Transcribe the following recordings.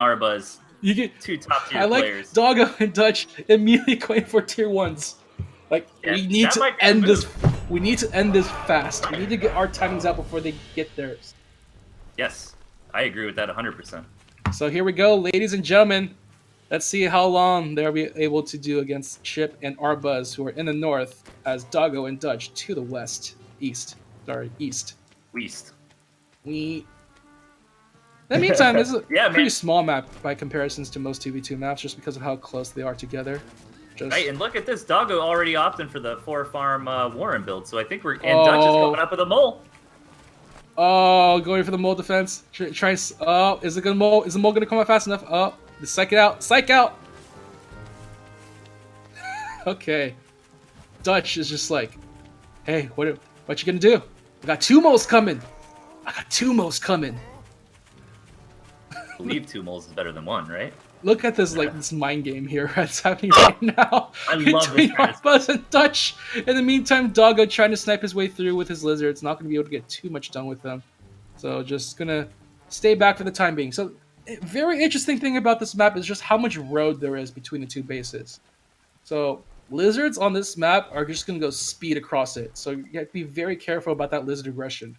Arbuz, You get. two top I tier like players. Dawgo and Dutch immediately going for tier ones. Like Yeah, we need that to might be the end this. move. We need to end this fast. We need to get our timings out before they get theirs. Yes, I agree with that 100%. So here we go, ladies and gentlemen. Let's see how long they'll be able to do against Chip and Arbuz, who are in the north, as Doggo and Dutch to the east. Weast. We. In the meantime, this is a Yeah, pretty man. small map by comparisons to most 2v2 maps, just because of how close they are together. Just... Right, and look at this. Doggo already opting for the 4-farm Warren build, so I think we're... And Dutch is coming up with a mole. Oh, going for the mole defense. Try. Oh, is it gonna mole? Is the mole gonna come out fast enough? Oh, psych it out. Psych out. Okay. Dutch is just like, hey, what you gonna do? I got two moles coming. I believe 2 moles is better than 1, right? Look at this this mind game here that's happening right now. I love between this kind of Arbuz and Dutch. In the meantime, Doggo trying to snipe his way through with his lizards. Not gonna be able to get too much done with them. So just gonna stay back for the time being. So very interesting thing about this map is just how much road there is between the two bases. So lizards on this map are just gonna go speed across it. So you have to be very careful about that lizard aggression.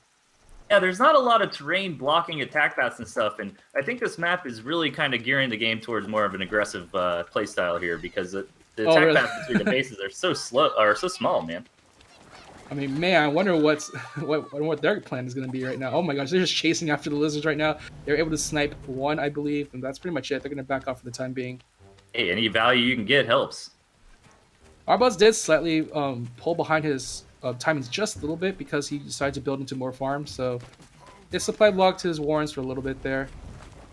Yeah, there's not a lot of terrain blocking attack paths and stuff, and I think this map is really kind of gearing the game towards more of an aggressive play style here because the attack really? paths between the bases are so small, man. I mean, man, I wonder what their plan is going to be right now. Oh my gosh, they're just chasing after the lizards right now. They're able to snipe one, I believe, and that's pretty much it. They're going to back off for the time being. Hey, any value you can get helps. Arbuz did slightly pull behind his timings just a little bit because he decided to build into more farms. So it supply blocked his warrens for a little bit there.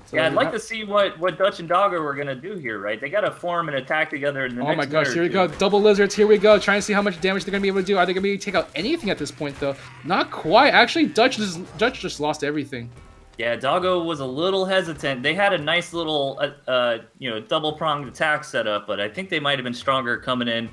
So Yeah, I'd like to see what Dutch and Doggo are going to do here, right? They got to form and attack together in the next Oh my gosh, here we two. go. Double lizards, here we go. Trying to see how much damage they're going to be able to do. Are they going to be able to take out anything at this point, though? Not quite. Actually, Dutch just lost everything. Yeah, Doggo was a little hesitant. They had a nice little, double-pronged attack setup, but I think they might have been stronger coming in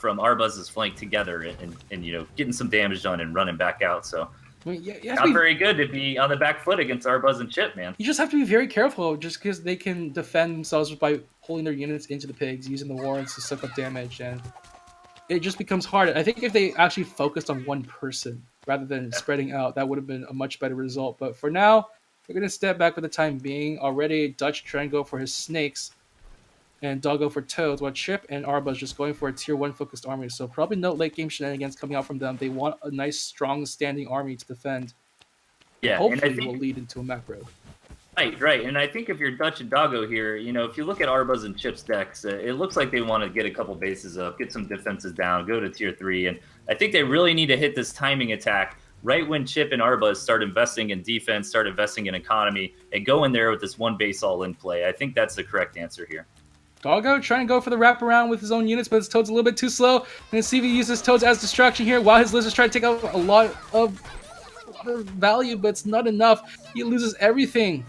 from Arbuz's flank together and getting some damage done and running back out. So I mean, not very good to be on the back foot against Arbuz and Chip, man. You just have to be very careful, just because they can defend themselves by pulling their units into the pigs, using the warrens to suck up damage, and it just becomes hard. I think if they actually focused on one person rather than spreading out, that would have been a much better result. But for now, we're going to step back for the time being. Already, Dutch trying to go for his snakes, and Doggo for toads, while Chip and Arbuz just going for a tier 1 focused army. So probably no late game shenanigans coming out from them. They want a nice, strong, standing army to defend. Yeah, Hopefully and I think, will lead into a macro. Right. And I think if you're Dutch and Doggo here, if you look at Arbuz and Chip's decks, it looks like they want to get a couple bases up, get some defenses down, go to tier 3. And I think they really need to hit this timing attack right when Chip and Arbuz start investing in defense, start investing in economy, and go in there with this one base all-in play. I think that's the correct answer here. Doggo trying to go for the wraparound with his own units, but his Toad's a little bit too slow. And let's see if he uses Toads as distraction here, while his Lizards try to take out a lot of value, but it's not enough. He loses everything.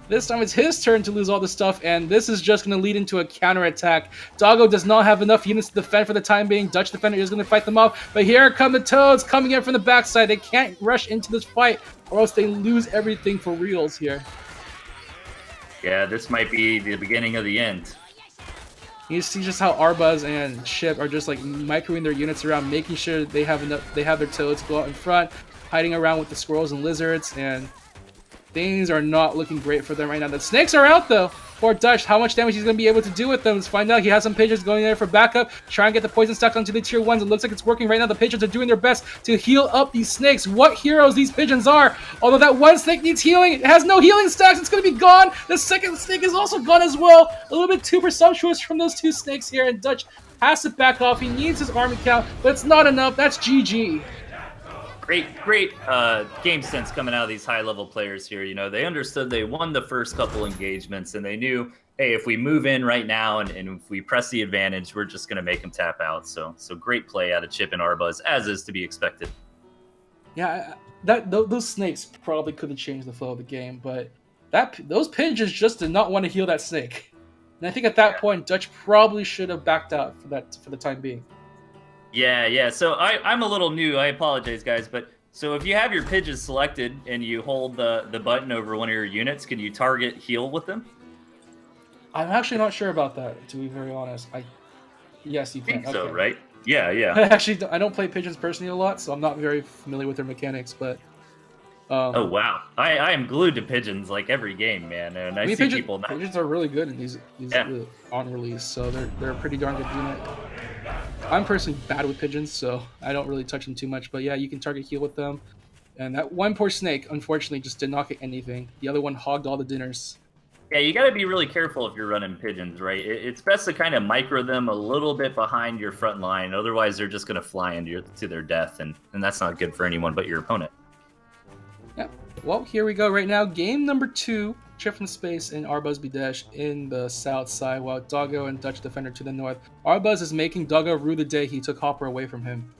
This time it's his turn to lose all the stuff, and this is just going to lead into a counterattack. Doggo does not have enough units to defend for the time being. DutchDefender is going to fight them off, but here come the Toads coming in from the backside. They can't rush into this fight, or else they lose everything for reals here. Yeah, this might be the beginning of the end. You see just how Arbuz and Chip are just like microing their units around, making sure they have their Toads go out in front, hiding around with the squirrels and lizards, and things are not looking great for them right now. The snakes are out though. Poor Dutch, how much damage he's going to be able to do with them. Let's find out. He has some pigeons going there for backup, trying to get the poison stacked onto the tier 1s. It looks like it's working right now. The pigeons are doing their best to heal up these snakes. What heroes these pigeons are. Although that one snake needs healing. It has no healing stacks. It's going to be gone. The second snake is also gone as well. A little bit too presumptuous from those two snakes here, and Dutch has to back off. He needs his army count, but it's not enough. That's GG. Great game sense coming out of these high-level players here. They understood they won the first couple engagements, and they knew, hey, if we move in right now and if we press the advantage, we're just going to make them tap out. So great play out of Chip and Arbuz, as is to be expected. Yeah, those snakes probably could have changed the flow of the game, but those pigeons just did not want to heal that snake. And I think at that point, Dutch probably should have backed out for the time being. Yeah. So I'm a little new. I apologize, guys, but So if you have your pigeons selected and you hold the button over one of your units, can you target heal with them? I'm actually not sure about that, to be very honest. Yes, you I can. think so, Okay. right? Yeah, yeah. Actually, I don't play pigeons personally a lot, so I'm not very familiar with their mechanics. But Oh wow, I am glued to pigeons like every game, man, and I I mean, see people not. pigeons are really good in these Yeah. on release, so they're a pretty darn good unit. I'm personally bad with pigeons, so I don't really touch them too much. But yeah, you can target heal with them. And that one poor snake, unfortunately, just did not get anything. The other one hogged all the dinners. Yeah, you got to be really careful if you're running pigeons, right? It's best to kind of micro them a little bit behind your front line, otherwise they're just going to fly to their death, and that's not good for anyone but your opponent. Yeah. Well, here we go right now. Game number 2, ChipFromSpace and ArbuzBudesh in the south side, while Dawgo and DutchDefender to the north. Arbuz is making Dawgo rue the day he took Hopper away from him.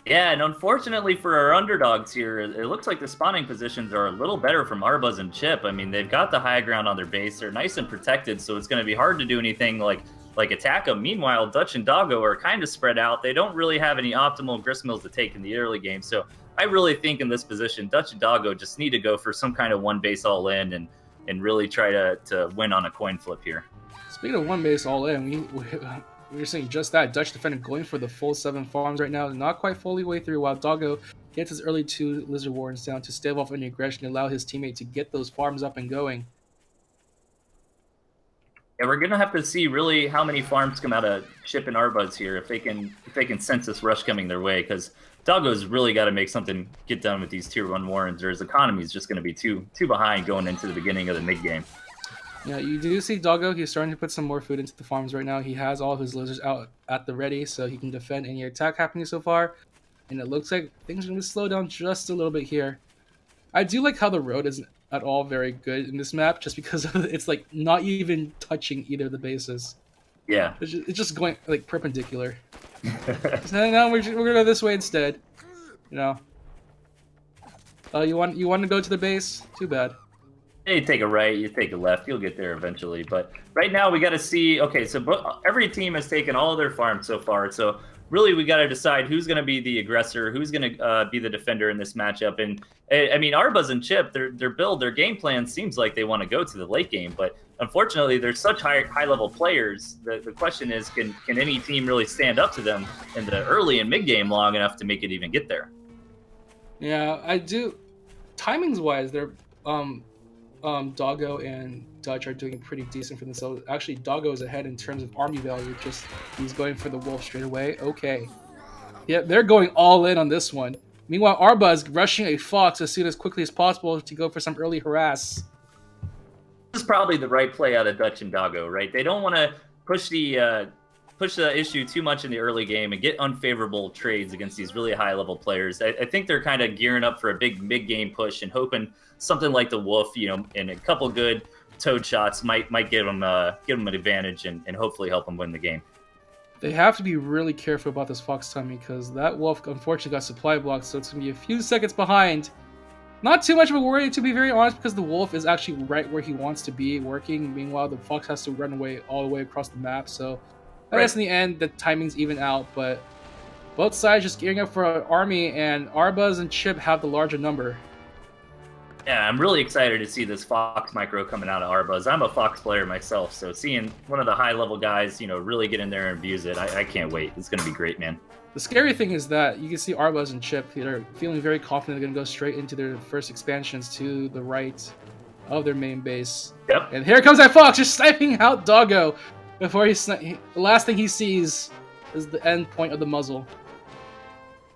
Yeah, and unfortunately for our underdogs here, it looks like the spawning positions are a little better from Arbuz and Chip. I mean, they've got the high ground on their base. They're nice and protected, so it's going to be hard to do anything like attack them. Meanwhile, Dutch and Dawgo are kind of spread out. They don't really have any optimal gristmills to take in the early game, so I really think in this position, Dutch and Dawgo just need to go for some kind of one base all in and really try to win on a coin flip here. Speaking of one base all in, we're seeing just that. DutchDefender going for the full 7 farms right now, not quite fully way through, while Dawgo gets his early 2 Lizard Warrens down to stave off any aggression and allow his teammate to get those farms up and going. Yeah, we're gonna have to see really how many farms come out of Chip and Arbuz here if they can sense this rush coming their way, because Doggo's really got to make something get done with these tier 1 Warrens, or his economy is just going to be too behind going into the beginning of the mid game. Yeah, you do see Dawgo. He's starting to put some more food into the farms right now. He has all of his lizards out at the ready, so he can defend any attack happening so far. And it looks like things are going to slow down just a little bit here. I do like how the road isn't at all very good in this map, just because it's like not even touching either of the bases. Yeah. It's just going like perpendicular. So now we're going to go this way instead. You know. You want to go to the base? Too bad. You take a right, you take a left, you'll get there eventually. But right now we got to see, okay, so every team has taken all of their farms so far. So really we got to decide who's going to be the aggressor, who's going to be the defender in this matchup. And I mean, Arbuz and Chip, their game plan seems like they want to go to the late game. But unfortunately, they're such high-level players. The question is, can any team really stand up to them in the early and mid game long enough to make it even get there? Yeah, I do. Timings-wise, they're Dawgo and Dutch are doing pretty decent for themselves. Actually, Dawgo is ahead in terms of army value. Just he's going for the wolf straight away. Okay. Yeah, they're going all in on this one. Meanwhile, Arbuz rushing a fox as soon as quickly as possible to go for some early harass. This is probably the right play out of Dutch and Dawgo, right? They don't want to push the issue too much in the early game and get unfavorable trades against these really high-level players. I think they're kind of gearing up for a big mid-game push and hoping something like the Wolf, and a couple good toad shots might give them an advantage and hopefully help them win the game. They have to be really careful about this fox timing because that Wolf unfortunately got supply blocked, so it's going to be a few seconds behind. Not too much of a worry, to be very honest, because the Wolf is actually right where he wants to be working. Meanwhile, the fox has to run away all the way across the map, so I guess in the end, the timing's even out, but both sides just gearing up for an army, and Arbuz and Chip have the larger number. Yeah, I'm really excited to see this Fox micro coming out of Arbuz. I'm a Fox player myself, so seeing one of the high-level guys, really get in there and abuse it, I can't wait. It's going to be great, man. The scary thing is that you can see Arbuz and Chip are feeling very confident they're going to go straight into their first expansions to the right of their main base. Yep. And here comes that Fox, just sniping out Dawgo before the last thing he sees is the end point of the muzzle.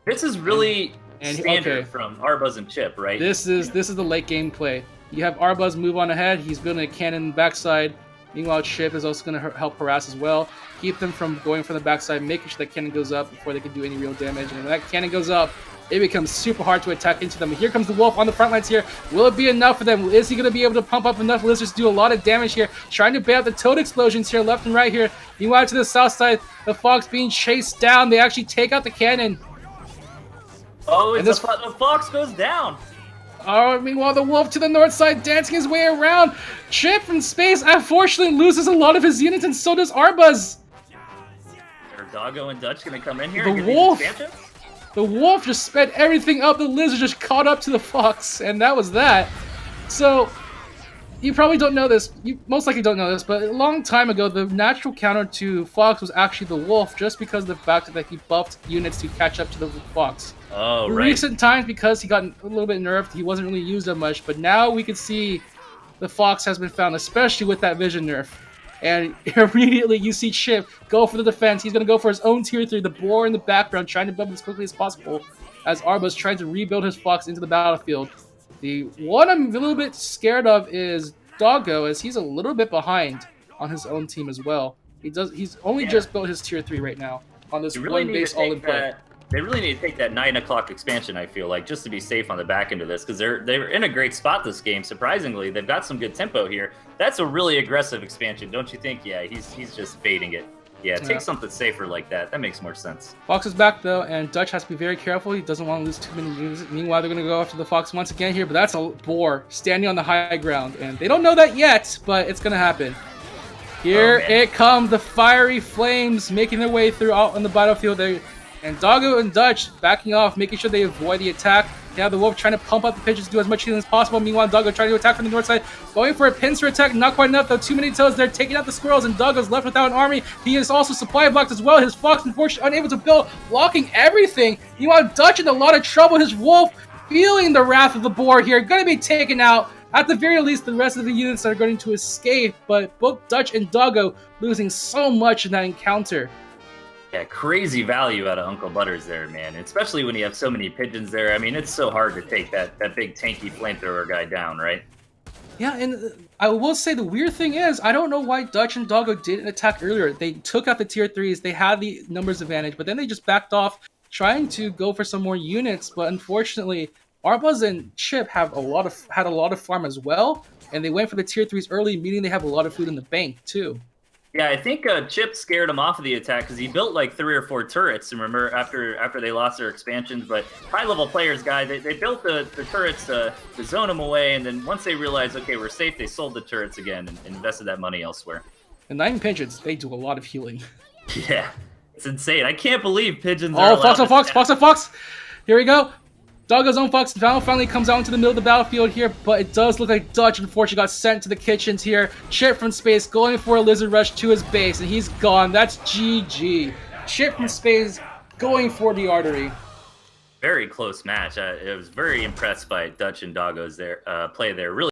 This is really standard from Arbuz and Chip, right? This is the late game play. You have Arbuz move on ahead. He's building a cannon backside. Meanwhile, Chip is also going to help harass as well. Keep them from going from the backside, making sure that cannon goes up before they can do any real damage. And when that cannon goes up, it becomes super hard to attack into them. Here comes the Wolf on the front lines here. Will it be enough for them? Is he going to be able to pump up enough lizards to do a lot of damage here? Trying to bait out the toad explosions here left and right here. Meanwhile, to the south side, the Fox being chased down. They actually take out the cannon. Oh, the Fox goes down. Oh, meanwhile, the Wolf to the north side dancing his way around. Chip from space unfortunately loses a lot of his units, and so does Arbuz. Are Dawgo and Dutch going to come in here The and get Wolf. these expansions? The wolf just sped everything up. The lizard just caught up to the fox, and that was that. So, you probably don't know this. You most likely don't know this, but a long time ago, the natural counter to fox was actually the wolf, just because of the fact that he buffed units to catch up to the fox. Oh, In right. recent times, because he got a little bit nerfed, he wasn't really used that much, but now we can see the fox has been found, especially with that vision nerf. And immediately you see Chip go for the defense. He's going to go for his own tier 3, the boar in the background, trying to build as quickly as possible as Arbuz tries to rebuild his fox into the battlefield. The one I'm a little bit scared of is Dawgo, as he's a little bit behind on his own team as well. He's only just built his tier 3 right now on this one base all-in play. They really need to take that 9 o'clock expansion, I feel like, just to be safe on the back end of this, because they're in a great spot this game. Surprisingly, they've got some good tempo here. That's a really aggressive expansion, don't you think? Yeah, he's just fading it. Yeah, take something safer like that. That makes more sense. Fox is back, though, and Dutch has to be very careful. He doesn't want to lose too many units. Meanwhile, they're going to go after the fox once again here, but that's a boar standing on the high ground, and they don't know that yet, but it's going to happen. Here it comes, the fiery flames making their way through out on the battlefield. And Dawgo and Dutch backing off, making sure they avoid the attack. They have the wolf trying to pump up the pigeons to do as much healing as possible. Meanwhile, Dawgo trying to attack from the north side. Going for a pincer attack, not quite enough though. Too many toads there, taking out the squirrels, and Dawgo's left without an army. He is also supply blocked as well. His fox, unfortunately, unable to build, blocking everything. Meanwhile, Dutch in a lot of trouble. His wolf feeling the wrath of the boar here, going to be taken out. At the very least, the rest of the units are going to escape, but both Dutch and Dawgo losing so much in that encounter. Yeah, crazy value out of Uncle Butters there, man. Especially when you have so many pigeons there. I mean, it's so hard to take that big tanky flamethrower guy down, right? Yeah, and I will say the weird thing is, I don't know why Dutch and Dawgo didn't attack earlier. They took out the tier 3s, they had the numbers advantage, but then they just backed off, trying to go for some more units. But unfortunately, Arbuz and Chip had a lot of farm as well, and they went for the tier 3s early, meaning they have a lot of food in the bank too. Yeah, I think Chip scared him off of the attack because he built like 3 or 4 turrets. Remember, after they lost their expansions, but high-level players, they built the turrets to zone them away, and then once they realized, okay, we're safe, they sold the turrets again and invested that money elsewhere. And 9 pigeons, they do a lot of healing. Yeah, it's insane. I can't believe pigeons are fox on fox, fox on fox. Here we go. Dawgo's own fox finally comes out into the middle of the battlefield here, but it does look like Dutch unfortunately got sent to the kitchens here. Chip from Space going for a lizard rush to his base, and he's gone. That's GG. Chip from Space going for the artery. Very close match. I was very impressed by Dutch and Dawgo's play there. Really.